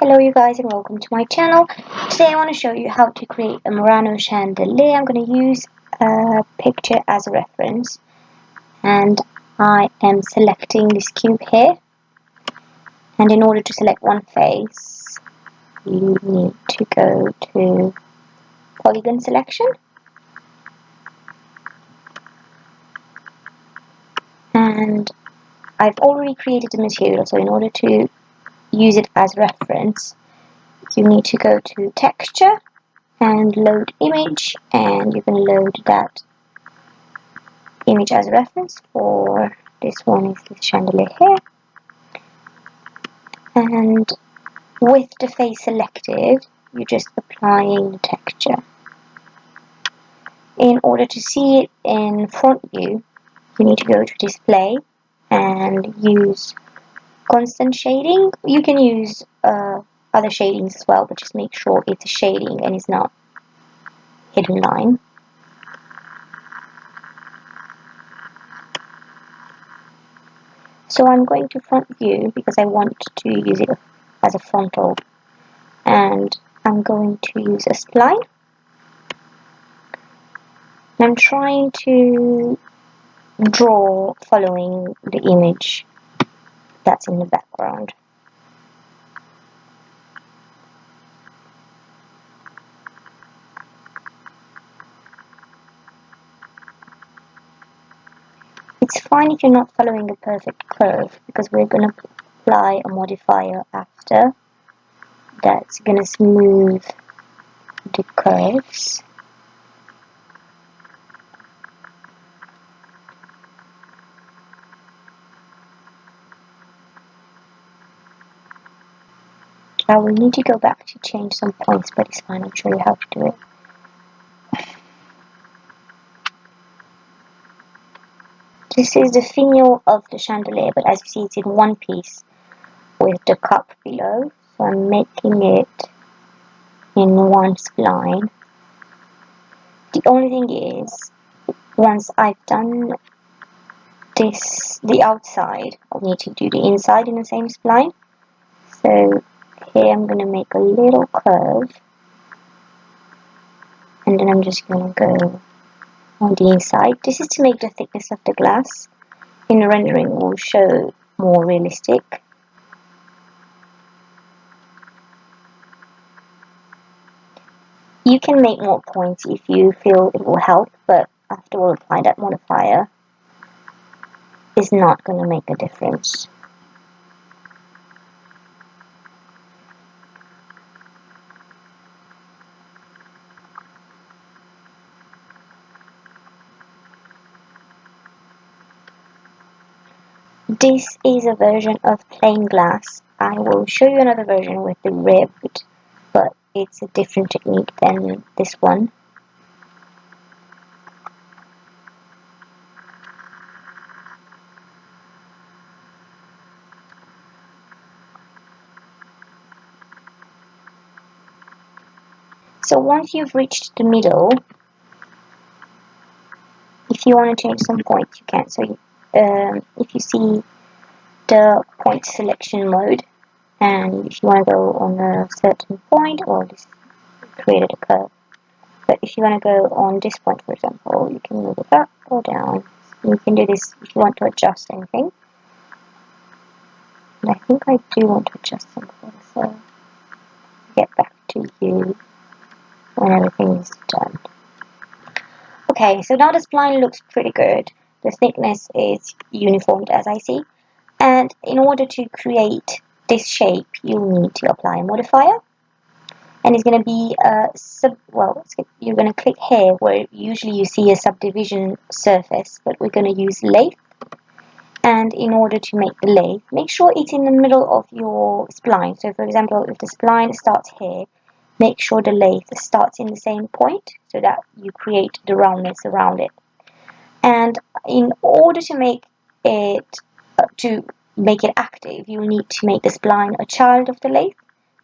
Hello you guys and welcome to my channel. Today I want to show you how to create a Murano chandelier. I'm going to use a picture as a reference and I am selecting this cube here, and in order to select one face you need to go to polygon selection, and I've already created the material, so in order to use it as reference you need to go to texture and load image, and you can load that image as a reference. For this one is this chandelier here, and with the face selected you're just applying the texture. In order to see it in front view you need to go to display and use constant shading. You can use other shadings as well, but just make sure it's a shading and it's not hidden line. So I'm going to front view because I want to use it as a frontal, and I'm going to use a spline. I'm trying to draw following the image that's in the background. It's fine if you're not following a perfect curve, because we're going to apply a modifier after that's going to smooth the curves. I will need to go back to change some points, but it's fine, I'll show you how to do it. This is the finial of the chandelier, but as you see it's in one piece with the cup below, so I'm making it in one spline. The only thing is, once I've done this, the outside, I'll need to do the inside in the same spline. So here I'm going to make a little curve, and then I'm just going to go on the inside. This is to make the thickness of the glass. In the rendering it will show more realistic. You can make more points if you feel it will help, but after we'll apply that modifier, it's not going to make a difference. This is a version of plain glass. I will show you another version with the ribbed, but it's a different technique than this one. So once you've reached the middle, if you want to change some points you can. So if you see the point selection mode, and if you want to go on a certain point, or this created a curve, but if you want to go on this point for example, you can move it up or down. You can do this if you want to adjust anything, and I think I do want to adjust something, so I'll get back to you when everything is done. Okay, so now the spline looks pretty good. The thickness is uniformed as I see, and in order to create this shape you'll need to apply a modifier, and it's going to be you're going to click here where usually you see a subdivision surface, but we're going to use lathe. And in order to make the lathe, make sure it's in the middle of your spline. So for example, if the spline starts here, make sure the lathe starts in the same point so that you create the roundness around it. And in order to make it active, you need to make the spline a child of the lathe.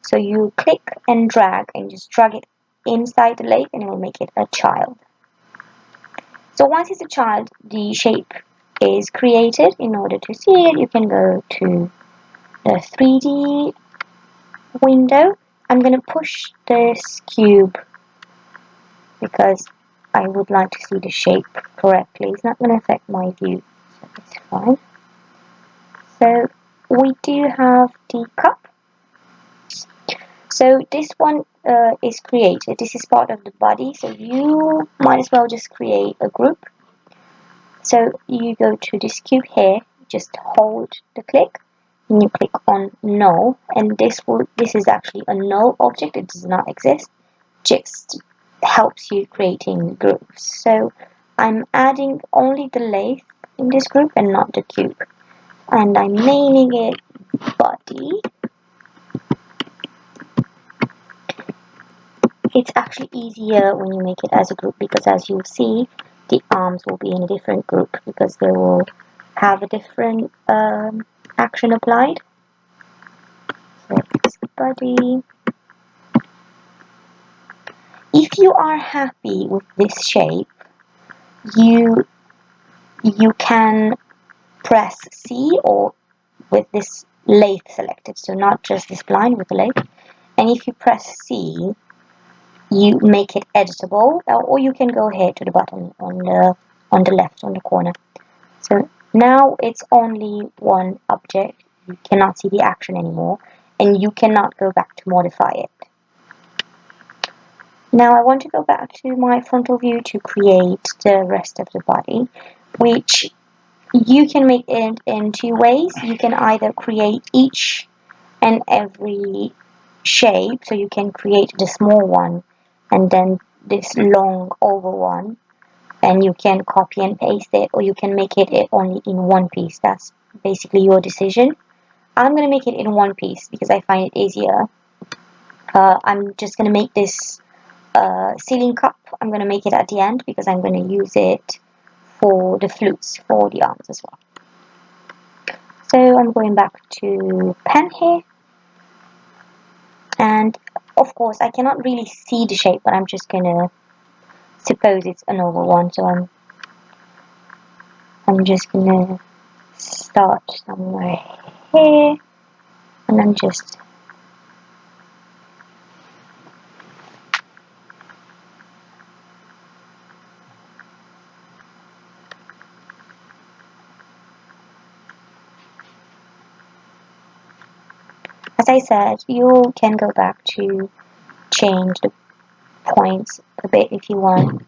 So you click and drag, and just drag it inside the lathe, and it will make it a child. So once it's a child, the shape is created. In order to see it, you can go to the 3D window, I'm going to push this cube because I would like to see the shape correctly. It's not going to affect my view, so it's fine. So we do have the cup. So this one is created. This is part of the body, so you might as well just create a group. So you go to this cube here, just hold the click, and you click on null, and this is actually a null object. It does not exist. Just helps you creating groups. So I'm adding only the lathe in this group and not the cube, and I'm naming it body. It's actually easier when you make it as a group because, as you'll see, the arms will be in a different group because they will have a different action applied. So it's body. If you are happy with this shape, you can press C or with this lathe selected, so not just this blind with the lathe. And if you press C, you make it editable, or you can go here to the button on the left on the corner. So now it's only one object. You cannot see the action anymore, and you cannot go back to modify it. Now I want to go back to my frontal view to create the rest of the body, which you can make it in two ways. You can either create each and every shape, so you can create the small one and then this long oval one, and you can copy and paste it, or you can make it only in one piece. That's basically your decision. I'm going to make it in one piece because I find it easier. I'm just going to make this ceiling cup. I'm going to make it at the end because I'm going to use it for the flutes, for the arms as well. So I'm going back to pen here, and of course I cannot really see the shape, but I'm just going to suppose it's an oval one, so I'm just going to start somewhere here, and I'm just as I said, you can go back to change the points a bit if you want,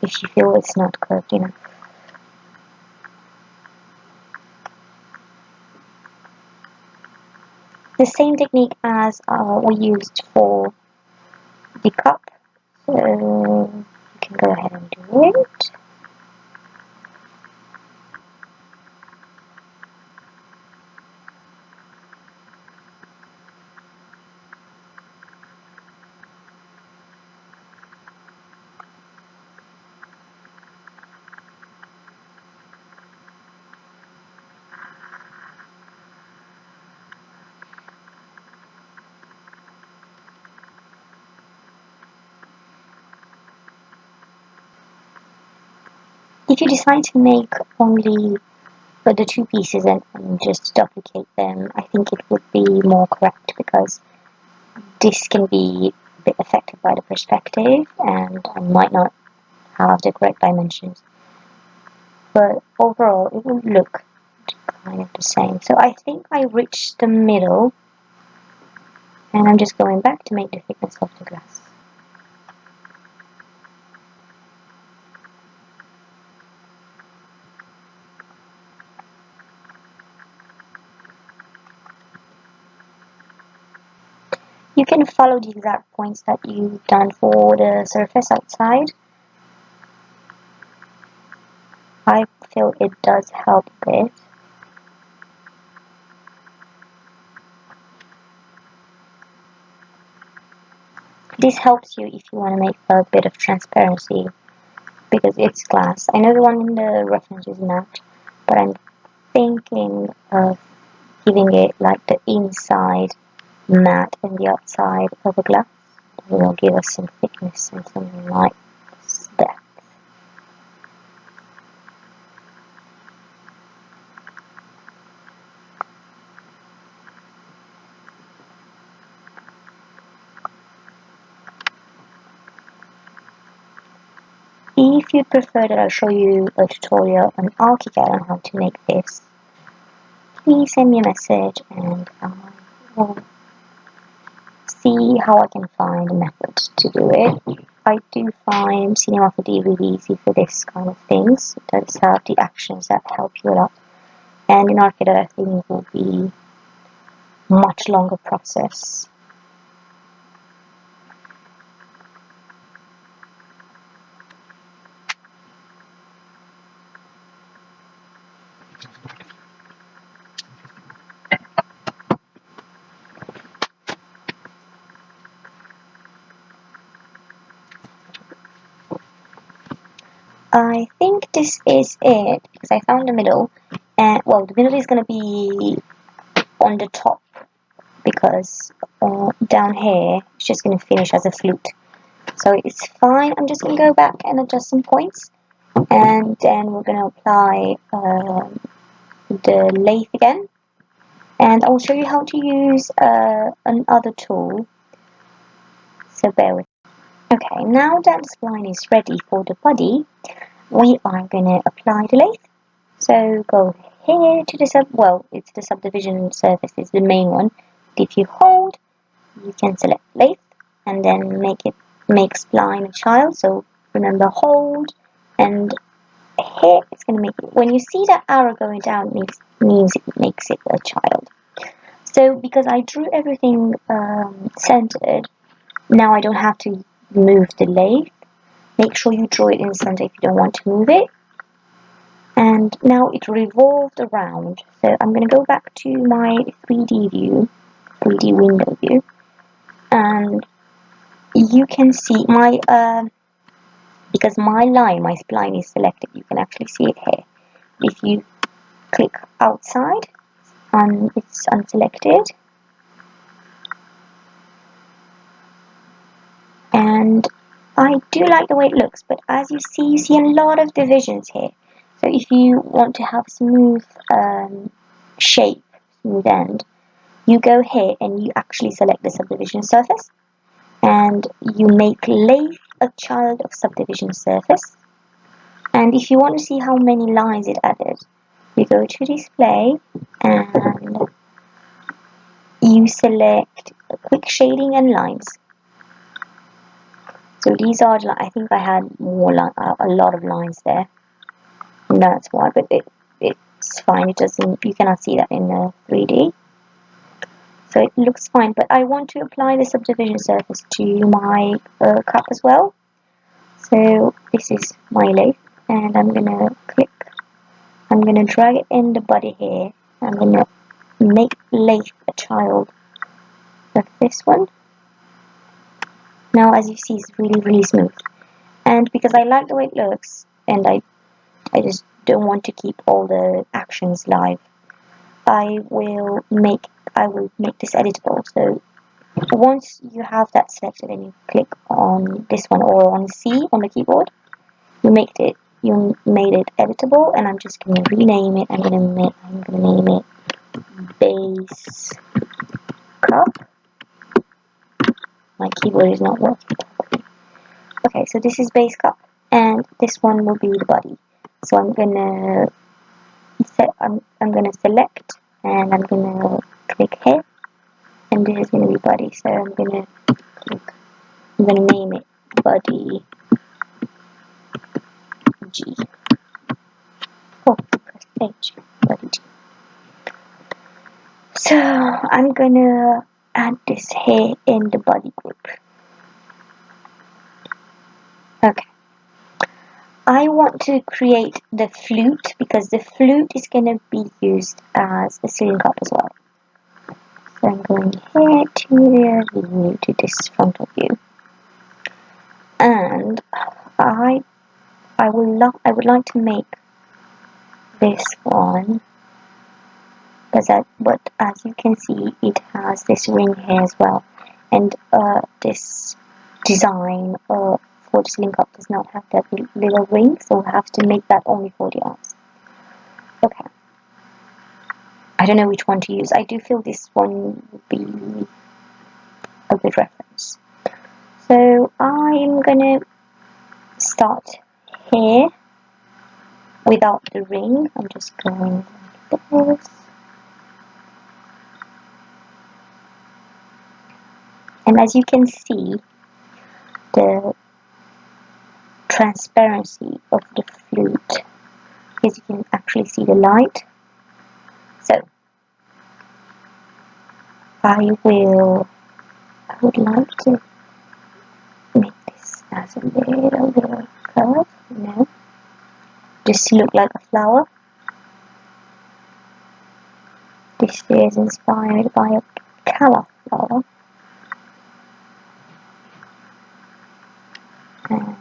if you feel it's not curved enough. The same technique as we used for the cup, so you can go ahead and do it. If you decide to make only the two pieces and just duplicate them, I think it would be more correct because this can be a bit affected by the perspective and I might not have the correct dimensions. But overall it will look kind of the same. So I think I reached the middle, and I'm just going back to make the thickness of the glass. You can follow the exact points that you've done for the surface outside. I feel it does help a bit. This helps you if you want to make a bit of transparency because it's glass. I know the one in the reference is matte, but I'm thinking of giving it like the inside matte and the outside of a glass. It will give us some thickness and some light depth. if you prefer that I'll show you a tutorial on ArchiCAD on how to make this, please send me a message and I will see how I can find a method to do it. I do find Cinema 4D really easy for this kind of things. It does have the actions that help you a lot. And in ArchiCAD I think it will be a much longer process. I think this is it because I found the middle, and well, the middle is going to be on the top because down here it's just going to finish as a flute, so it's fine. I'm just going to go back and adjust some points, and then we're going to apply the lathe again, and I'll show you how to use another tool, so bear with me. Okay, now that the spline is ready for the body, we are going to apply the lathe. So go here to the it's the subdivision surface is the main one. If you hold, you can select lathe and then make spline a child. So remember, hold, and here it's going to make it, when you see that arrow going down, it means it makes it a child. So because I drew everything centered, now I don't have to move the lathe. Make sure you draw it in the center if you don't want to move it. And now it revolved around. So I'm going to go back to my 3D view, 3D window view, and you can see my, because my spline is selected, you can actually see it here. If you click outside, it's unselected. And I do like the way it looks, but as you see a lot of divisions here. So if you want to have smooth shape, smooth end, you go here and you actually select the subdivision surface, and you make lathe a child of subdivision surface. And if you want to see how many lines it added, you go to display and you select quick shading and lines. So these are, I think I had a lot of lines there. And that's why, but it's fine. It doesn't, you cannot see that in the 3D. So it looks fine, but I want to apply the subdivision surface to my cup as well. So this is my lathe, and I'm gonna drag it in the body here. I'm gonna make lathe a child of this one. Now as you see, it's really smooth. And because I like the way it looks, and I just don't want to keep all the actions live, I will make this editable. So once you have that selected and you click on this one or on C on the keyboard, you made it editable, and I'm just going to rename it. I'm going to name it base cup. My keyboard is not working. Okay, so this is base cup, and this one will be the body. So I'm gonna select, and I'm gonna click here, and this is gonna be body. So I'm gonna name it body G. Oh, press H, body G. So I'm gonna add this here in the body group. Okay. I want to create the flute because the flute is going to be used as a ceiling cup as well. So I'm going here to the view, to this frontal view, and I would like to make this one, but as you can see, it has this ring here as well, and this design for the ceiling cup does not have that little ring, so we'll have to make that only for the arms. Okay. I don't know which one to use. I do feel this one would be a good reference. So I'm gonna start here without the ring. I'm just going like this. And as you can see, the transparency of the flute, because you can actually see the light. So I would like to make this as a little bit of a curve, just to look like a flower. This is inspired by a cauliflower. And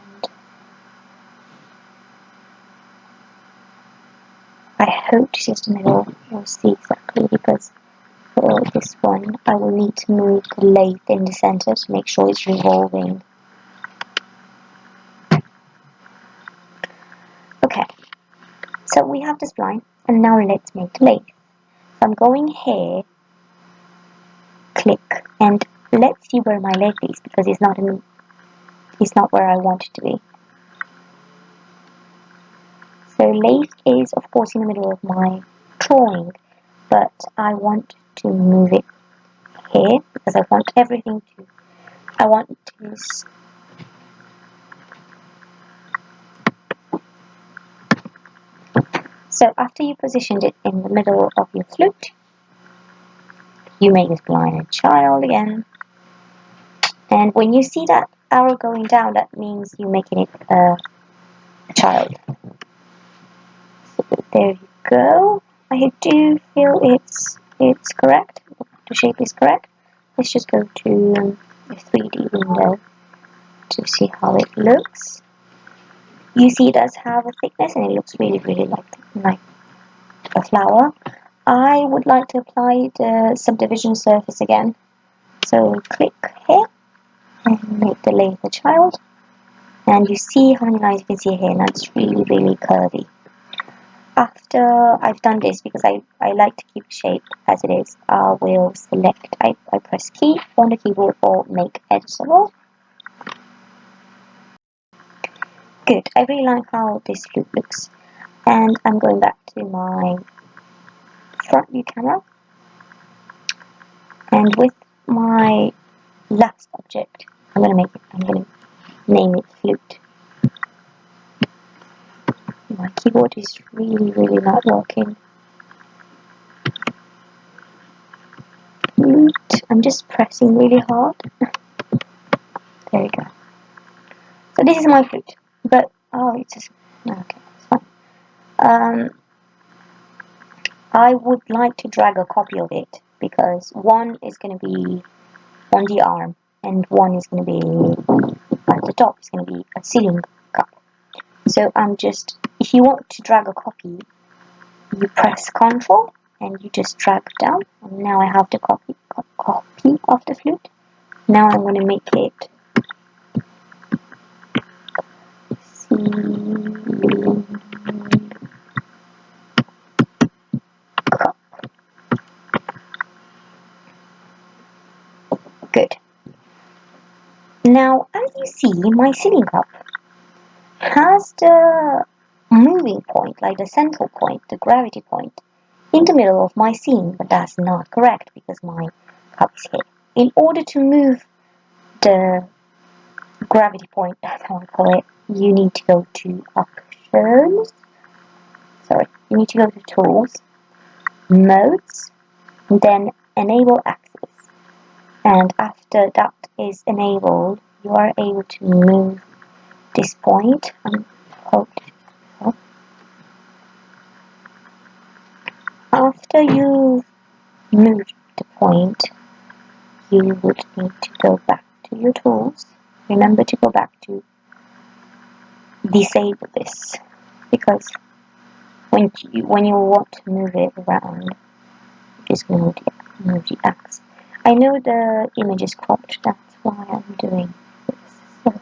I hope this is the middle. We'll see exactly, because for this one I will need to move the lathe in the center to make sure it's revolving. Okay, so we have the spline, and now let's make the lathe. So I'm going here, click, and let's see where my lathe is, because it's not where I want it to be. So lathe is of course in the middle of my drawing, but I want to move it here because I want everything to, so after you positioned it in the middle of your flute, you make this spline a child again, and when you see that arrow going down, that means you're making it a child. So there you go. I do feel it's correct. The shape is correct. Let's just go to the 3D window to see how it looks. You see it does have a thickness, and it looks really like a flower. I would like to apply the subdivision surface again. So click here and make the lathe a child. And you see how many lines you can see here, and that's really curvy. After I've done this, because I like to keep the shape as it is, I will select, I press key on the keyboard or make editable. Good, I really like how this flute looks. And I'm going back to my front view camera. And with my last object, I'm going to name it flute. My keyboard is really not working. Flute. I'm just pressing really hard. There you go. So this is my flute, but it's just okay. It's fine. I would like to drag a copy of it, because one is going to be on the arm, and one is going to be at the top. It's going to be a ceiling cup. So if you want to drag a copy, you press Ctrl and you just drag down. And now I have the copy of the flute. Now I'm going to make it ceiling cup. Good. Now, as you see, my ceiling cup has the moving point, like the central point, the gravity point, in the middle of my scene, but that's not correct because my cup is here. In order to move the gravity point, that's how I call it, you need to go to Options, you need to go to Tools, Modes, and then Enable Axis. And after that is enabled, you are able to move this point and hold it. After you've moved the point, you would need to go back to your tools. Remember to go back to disable this, because when you want to move it around, you're just going to move the axe. I know the image is cropped, that's why I'm doing this. So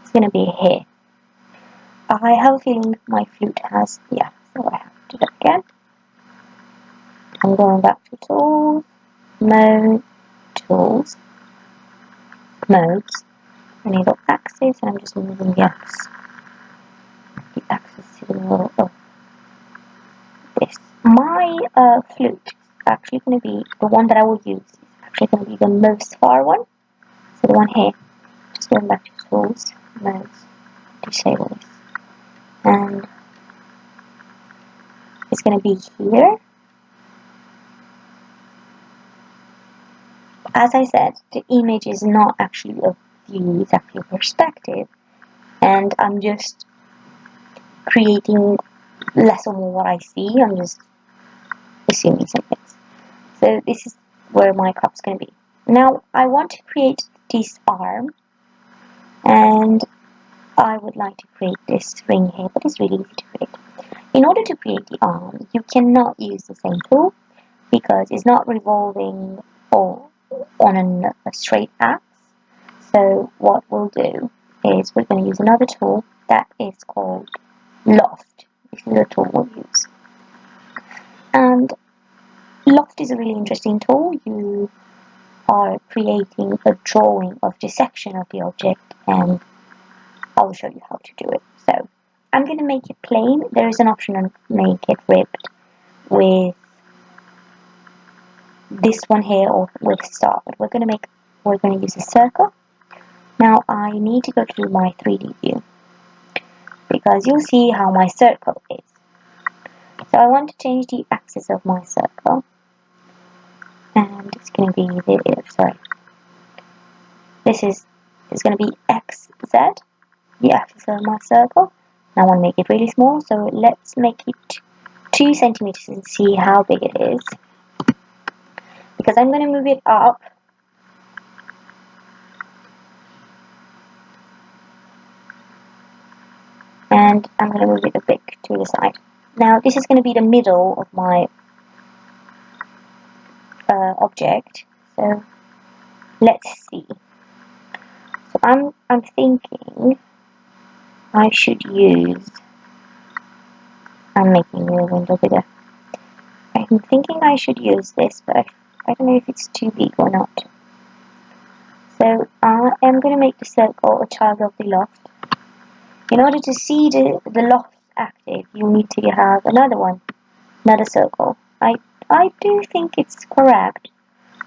it's going to be here. I have a feeling my flute has, so I have to do that again. I'm going back to Tools, Mode, Tools, Modes, Enable Axis, and I'm just moving the axe. of this. My flute is actually going to be the one that I will use. It's actually going to be the most far one. So the one here. Just going back to tools, modes, disable this, and it's going to be here. As I said, the image is not actually a view, it's actually a perspective, and I'm just creating less or more what I see. I'm just assuming some things. So this is where my cup's going to be. Now I want to create this arm, and I would like to create this ring here, but it's really easy to create. In order to create the arm, you cannot use the same tool because it's not revolving or on a straight axis. So what we'll do is we're going to use another tool that is called Loft. This is the tool we'll use. And Loft is a really interesting tool. You are creating a drawing of the section of the object, and I'll show you how to do it. So I'm going to make it plain. There is an option to make it ribbed with this one here or with star, but we're going to use a circle. Now I need to go to my 3D view because you'll see how my circle is. So I want to change the axis of my circle, and it's going to be it's going to be XZ, the axis of my circle. And I want to make it really small, so let's make it 2 centimeters and see how big it is. Because I'm going to move it up. And I'm going to move it a bit to the side. Now this is going to be the middle of my object. So let's see. So I'm thinking I should use. I'm making the window bigger. I'm thinking I should use this, but I don't know if it's too big or not. So I am going to make the circle a child of the loft. In order to see the loft active, you need to have another circle. I do think it's correct,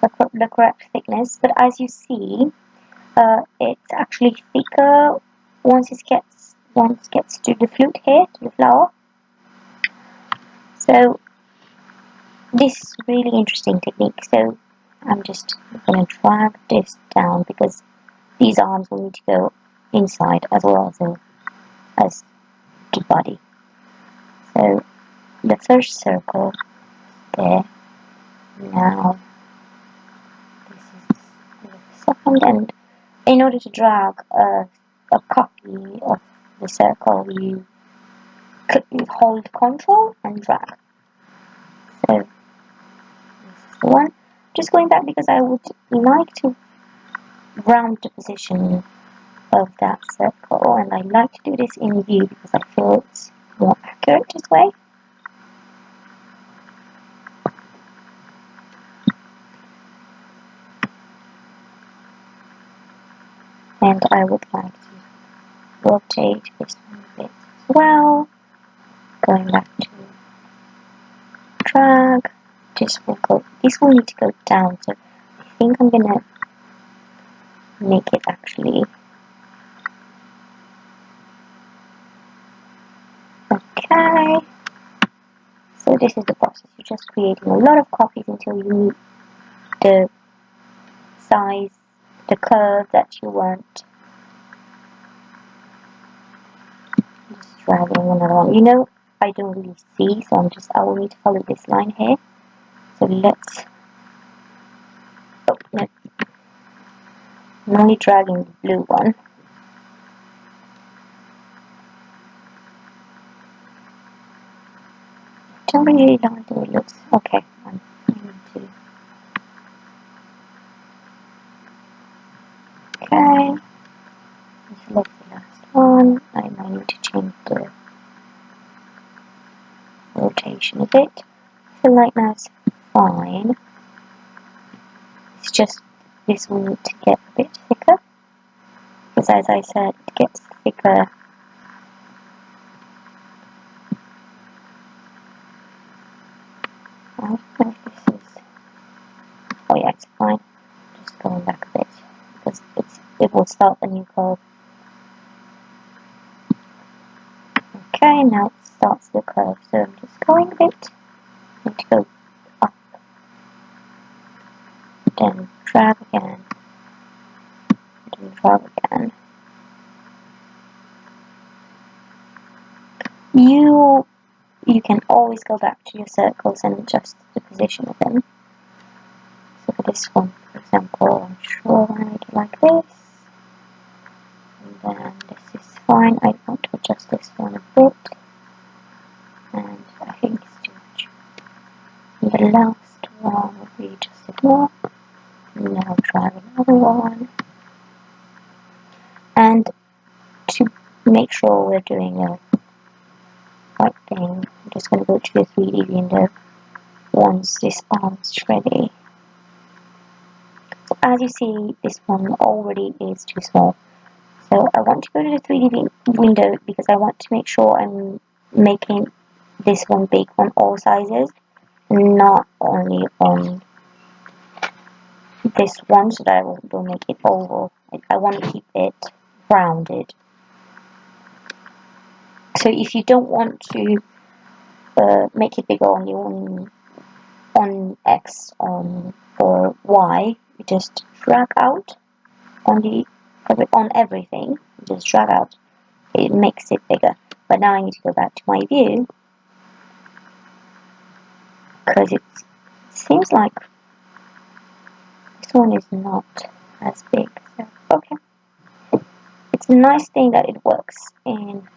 the correct thickness, but as you see, it's actually thicker once it gets to the flute here, to the flower. So this is really interesting technique. So I'm just going to drag this down because these arms will need to go inside as well as the body. So the first circle there. Now this is the second, and in order to drag a copy of the circle, you hold Control and drag. So this is the one. Just going back because I would like to round the position of that circle, and I like to do this in view because I feel it's more accurate this way. And I would like to rotate this one a bit as well. Going back to drag. This will need to go down, so I think I'm gonna make it actually okay. So this is the process. You're just creating a lot of copies until you meet the size, the curve that you want. Just dragging another one. You know, I don't really see, so I will need to follow this line here. So let's. Oh no, I'm only dragging the blue one. I don't really like the way it looks. Okay, I need to. Okay, select the last one. I might need to change the rotation a bit. I feel like that's fine. It's just this will need to get a bit thicker, because as I said, it gets thicker don't know if this is. Oh yeah, it's fine. Just going back a bit because it will start a new curve. Okay, now it starts the curve. So I'm just going a bit. I need to go up, then drag again, then drag again. You can always go back to your circles and adjust the position of them. So for this one, for example, I'm sure I made it like this. And then this is fine. I want to adjust this one a bit. And I think it's too much. And the last one will be adjusted more. And now try another one. And to make sure we're doing the right thing, I'm just going to go to the 3D window once this arm is ready. So as you see, this one already is too small. So I want to go to the 3D window because I want to make sure I'm making this one big on all sizes, not only on this one, so that I will make it oval. I want to keep it rounded. So if you don't want to make it bigger only on X or Y, you just drag out on everything. Just drag out. It makes it bigger. But now I need to go back to my view because it seems like this one is not as big. So, okay. It's a nice thing that it works in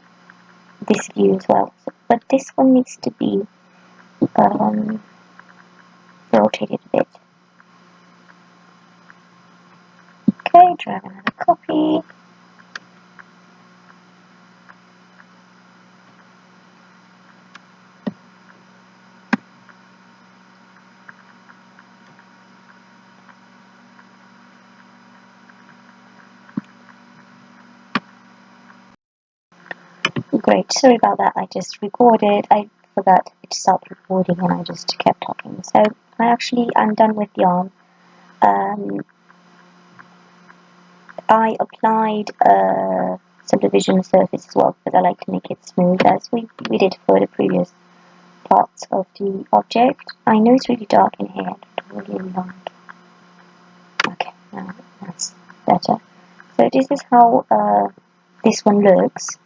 this view as well. So, but this one needs to be rotated a bit. Okay, drag another copy. Great, sorry about that. I just recorded. I forgot to stop recording and I just kept talking. So I'm done with the arm. I applied a subdivision surface as well because I like to make it smooth as we did for the previous parts of the object. I know it's really dark in here. I don't really like. Okay, now that's better. So this is how this one looks.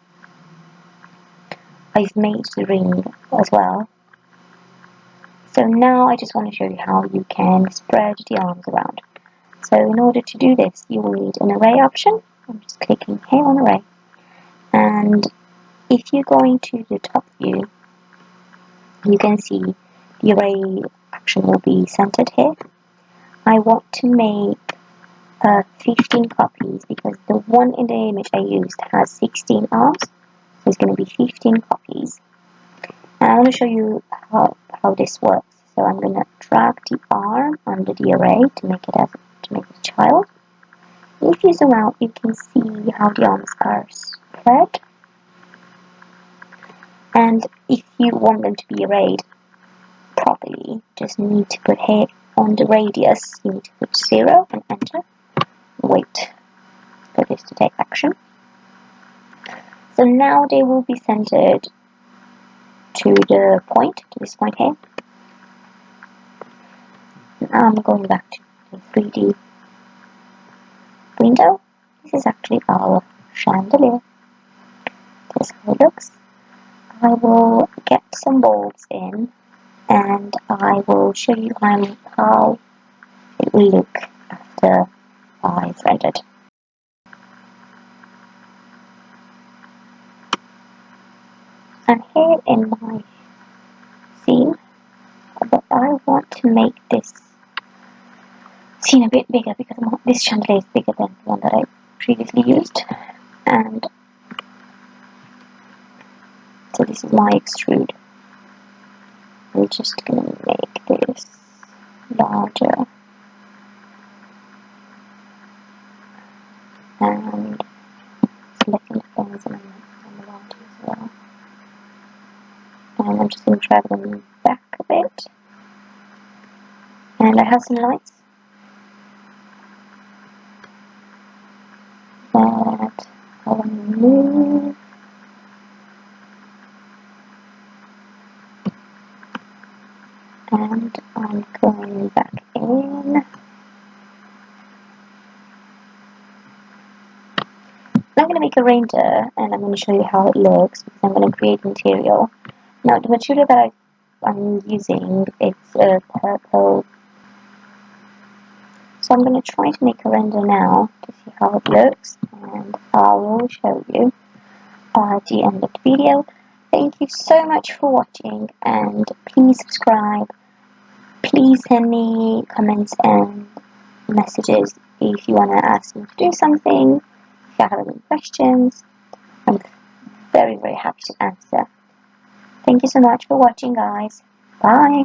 I've made the ring as well. So now I just want to show you how you can spread the arms around. So in order to do this, you will need an array option. I'm just clicking here on array. And if you go into the top view, you can see the array action will be centered here. I want to make 15 copies because the one in the image I used has 16 arms. So it's going to be 15 copies. And I want to show you how this works. So I'm going to drag the arm under the array to make it a child. If you zoom out, you can see how the arms are spread. And if you want them to be arrayed properly, just need to put here on the radius, you need to put 0 and enter. Wait for this to take action. So now they will be centered to this point here. Now I'm going back to the 3D window. This is actually our chandelier. This is how it looks. I will get some bulbs in and I will show you how it will look after I've rendered. I'm here in my scene, but I want to make this scene a bit bigger because this chandelier is bigger than the one that I previously used. And so this is my extrude. I'm just going to make this larger. And selecting the things and the larger as well. And I'm just going to drag them back a bit. And I have some lights that I'll move. And I'm going back in. I'm going to make a render and I'm going to show you how it looks because I'm going to create material. Now the material that I'm using, it's a purple. So I'm going to try to make a render now to see how it looks, and I will show you at the end of the video. Thank you so much for watching, and please subscribe. Please send me comments and messages if you want to ask me to do something. If you have any questions, I'm very happy to answer. Thank you so much for watching, guys. Bye.